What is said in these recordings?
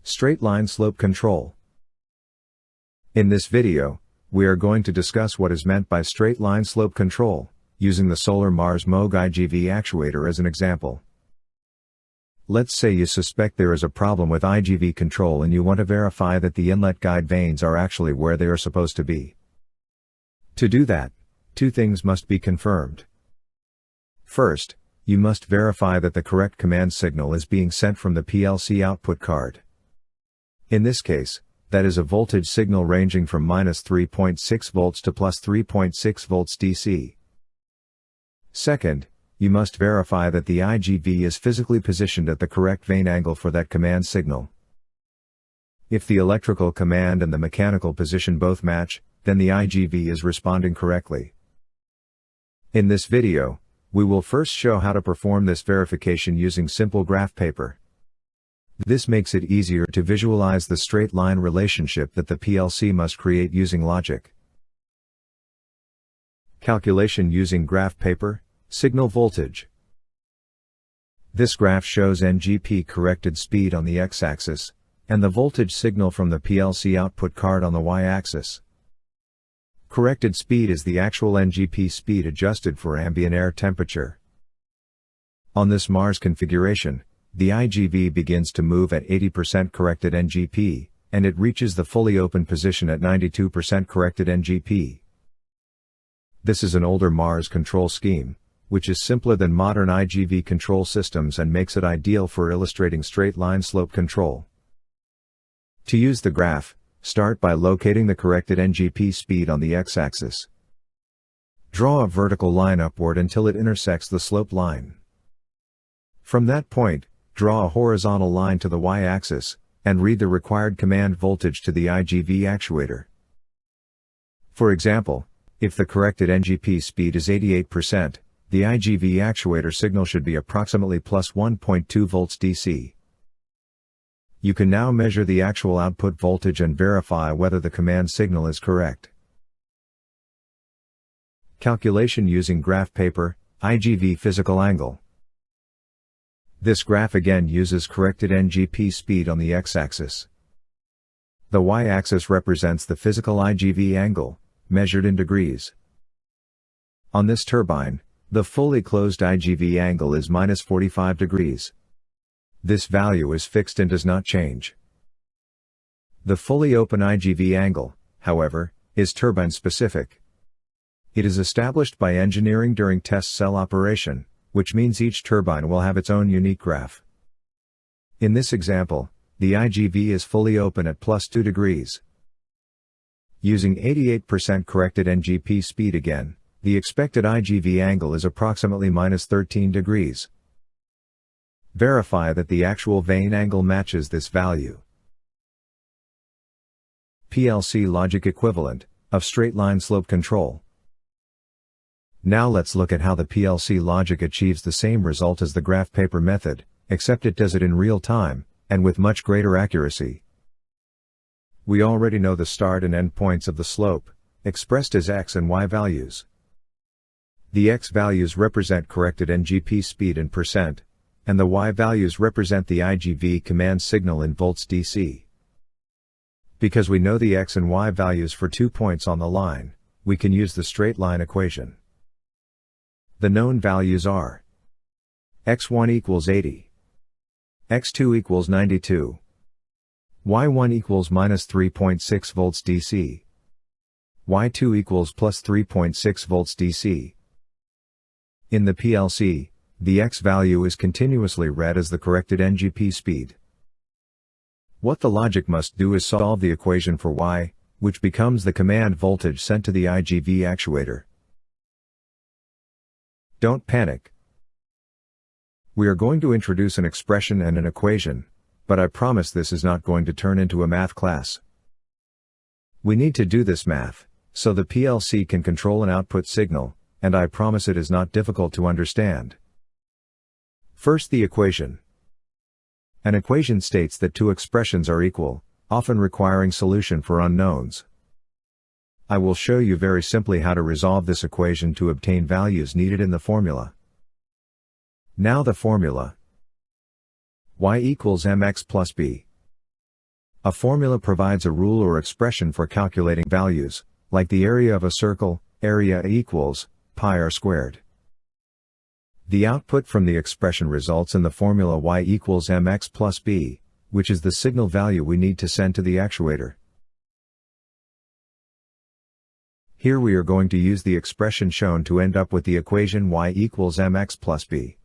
Straight line slope control. In this video, we are going to discuss what is meant by straight line slope control, using the Solar Mars Moog IGV actuator as an example. Let's say you suspect there is a problem with IGV control and you want to verify that the inlet guide vanes are actually where they are supposed to be. To do that, two things must be confirmed. First, you must verify that the correct command signal is being sent from the PLC output card. In this case, that is a voltage signal ranging from -3.6 volts to +3.6 volts DC. Second, you must verify that the IGV is physically positioned at the correct vane angle for that command signal. If the electrical command and the mechanical position both match, then the IGV is responding correctly. In this video, we will first show how to perform this verification using simple graph paper. This makes it easier to visualize the straight line relationship that the PLC must create using logic. Calculation using graph paper, signal voltage. This graph shows NGP corrected speed on the x-axis, and the voltage signal from the PLC output card on the y-axis. Corrected speed is the actual NGP speed adjusted for ambient air temperature. On this Mars configuration, the IGV begins to move at 80% corrected NGP, and it reaches the fully open position at 92% corrected NGP. This is an older Mars control scheme, which is simpler than modern IGV control systems and makes it ideal for illustrating straight line slope control. To use the graph, start by locating the corrected NGP speed on the x-axis. Draw a vertical line upward until it intersects the slope line. From that point, draw a horizontal line to the y-axis, and read the required command voltage to the IGV actuator. For example, if the corrected NGP speed is 88%, the IGV actuator signal should be approximately +1.2 volts DC. You can now measure the actual output voltage and verify whether the command signal is correct. Calculation using graph paper, IGV physical angle. This graph again uses corrected NGP speed on the x-axis. The y-axis represents the physical IGV angle, measured in degrees. On this turbine, the fully closed IGV angle is -45 degrees. This value is fixed and does not change. The fully open IGV angle, however, is turbine specific. It is established by engineering during test cell operation, which means each turbine will have its own unique graph. In this example, the IGV is fully open at +2 degrees. Using 88% corrected NGP speed again, the expected IGV angle is approximately -13 degrees. Verify that the actual vane angle matches this value. PLC logic equivalent of straight line slope control. Now let's look at how the PLC logic achieves the same result as the graph paper method, except it does it in real time, and with much greater accuracy. We already know the start and end points of the slope, expressed as x and y values. The x values represent corrected NGP speed in percent, and the y values represent the IGV command signal in volts DC. Because we know the x and y values for 2 points on the line, we can use the straight line equation. The known values are x1 equals 80, x2 equals 92, y1 equals -3.6 volts DC, y2 equals +3.6 volts DC. In the PLC, the x value is continuously read as the corrected NGP speed. What the logic must do is solve the equation for y, which becomes the command voltage sent to the IGV actuator. Don't panic. We are going to introduce an expression and an equation, but I promise this is not going to turn into a math class. We need to do this math, so the PLC can control an output signal, and I promise it is not difficult to understand. First, the equation. An equation states that two expressions are equal, often requiring solution for unknowns. I will show you very simply how to resolve this equation to obtain values needed in the formula. Now the formula. Y equals mx plus b. A formula provides a rule or expression for calculating values, like the area of a circle, area equals pi r squared. The output from the expression results in the formula y equals mx plus b, which is the signal value we need to send to the actuator. Here we are going to use the expression shown to end up with the equation y equals mx plus b.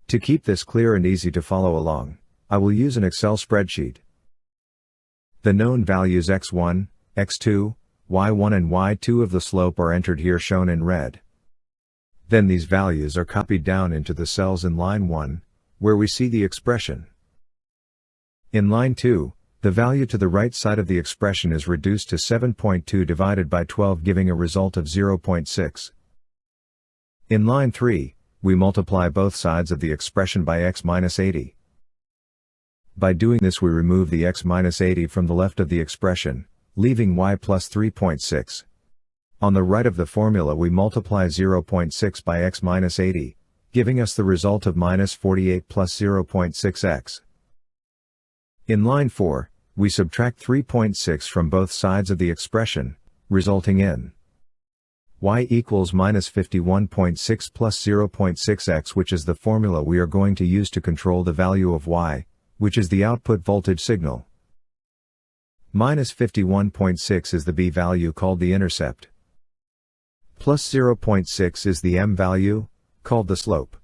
To keep this clear and easy to follow along, I will use an Excel spreadsheet. The known values x1, x2, y1 and y2 of the slope are entered here shown in red. Then these values are copied down into the cells in line 1, where we see the expression. In line 2, the value to the right side of the expression is reduced to 7.2 divided by 12, giving a result of 0.6. In line 3, we multiply both sides of the expression by x minus 80. By doing this we remove the x minus 80 from the left of the expression, leaving y plus 3.6. On the right of the formula we multiply 0.6 by x minus 80, giving us the result of minus 48 plus 0.6x. In line 4, we subtract 3.6 from both sides of the expression, resulting in y equals minus 51.6 plus 0.6x, which is the formula we are going to use to control the value of y, which is the output voltage signal. Minus 51.6 is the b value called the intercept. Plus 0.6 is the m value, called the slope.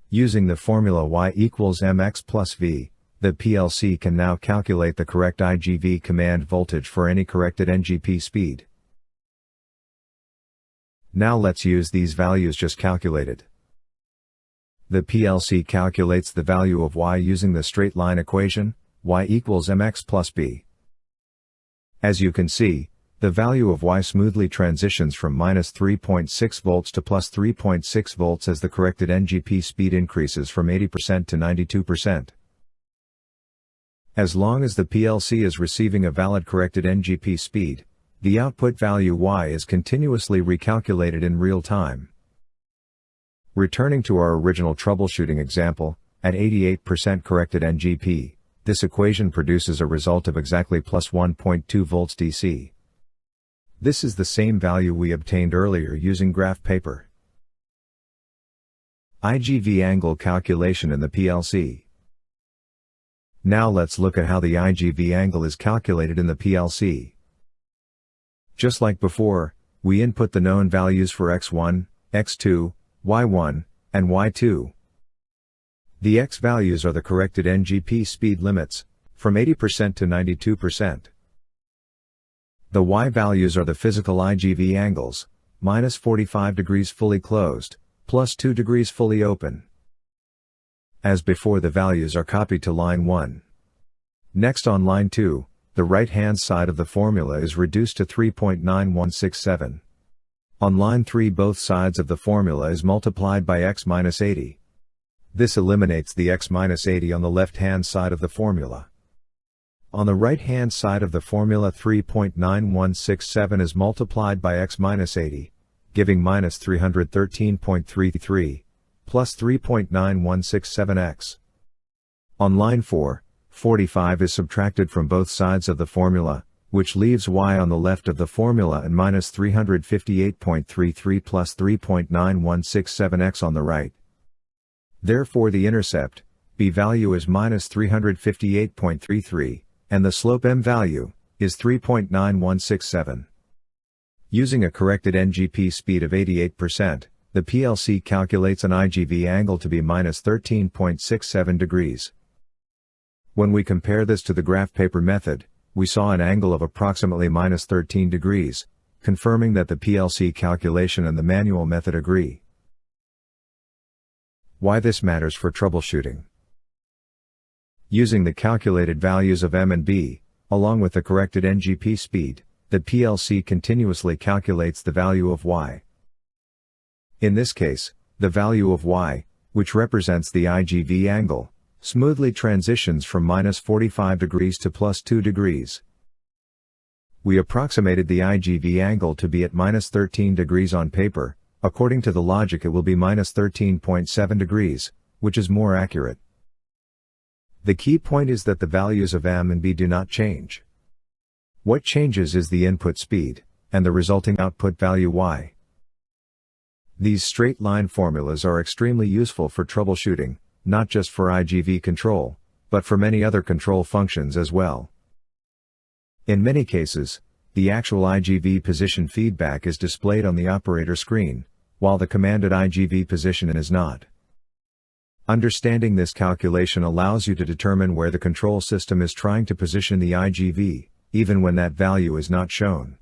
Using the formula y equals mx plus v, the PLC can now calculate the correct IGV command voltage for any corrected NGP speed. Now let's use these values just calculated. The PLC calculates the value of y using the straight line equation, y equals mx plus b. As you can see, the value of y smoothly transitions from minus 3.6 volts to plus 3.6 volts as the corrected NGP speed increases from 80% to 92%. As long as the PLC is receiving a valid corrected NGP speed, the output value y is continuously recalculated in real time. Returning to our original troubleshooting example, at 88% corrected NGP, this equation produces a result of exactly plus 1.2 volts DC. This is the same value we obtained earlier using graph paper. IGV angle calculation in the PLC. Now let's look at how the IGV angle is calculated in the PLC. Just like before, we input the known values for x1, x2, y1, and y2. The x values are the corrected NGP speed limits, from 80% to 92%. The y values are the physical IGV angles, minus 45 degrees fully closed, plus 2 degrees fully open. As before, the values are copied to line 1. Next, on line 2, the right-hand side of the formula is reduced to 3.9167. On line 3, both sides of the formula is multiplied by x minus 80. This eliminates the x minus 80 on the left-hand side of the formula. On the right-hand side of the formula, 3.9167 is multiplied by x minus 80, giving minus 313.33, plus 3.9167x. On line 4, 45 is subtracted from both sides of the formula, which leaves y on the left of the formula and minus 358.33 plus 3.9167x on the right. Therefore the intercept, b value is minus 358.33, and the slope m value, is 3.9167. Using a corrected NGP speed of 88%, the PLC calculates an IGV angle to be minus 13.67 degrees. When we compare this to the graph paper method, we saw an angle of approximately minus 13 degrees, confirming that the PLC calculation and the manual method agree. Why this matters for troubleshooting. Using the calculated values of m and b, along with the corrected NGP speed, the PLC continuously calculates the value of y. In this case, the value of y, which represents the IGV angle, smoothly transitions from minus 45 degrees to plus 2 degrees. We approximated the IGV angle to be at minus 13 degrees on paper. According to the logic, it will be minus 13.7 degrees, which is more accurate. The key point is that the values of M and B do not change. What changes is the input speed, and the resulting output value Y. These straight line formulas are extremely useful for troubleshooting, not just for IGV control, but for many other control functions as well. In many cases, the actual IGV position feedback is displayed on the operator screen, while the commanded IGV position is not. Understanding this calculation allows you to determine where the control system is trying to position the IGV, even when that value is not shown.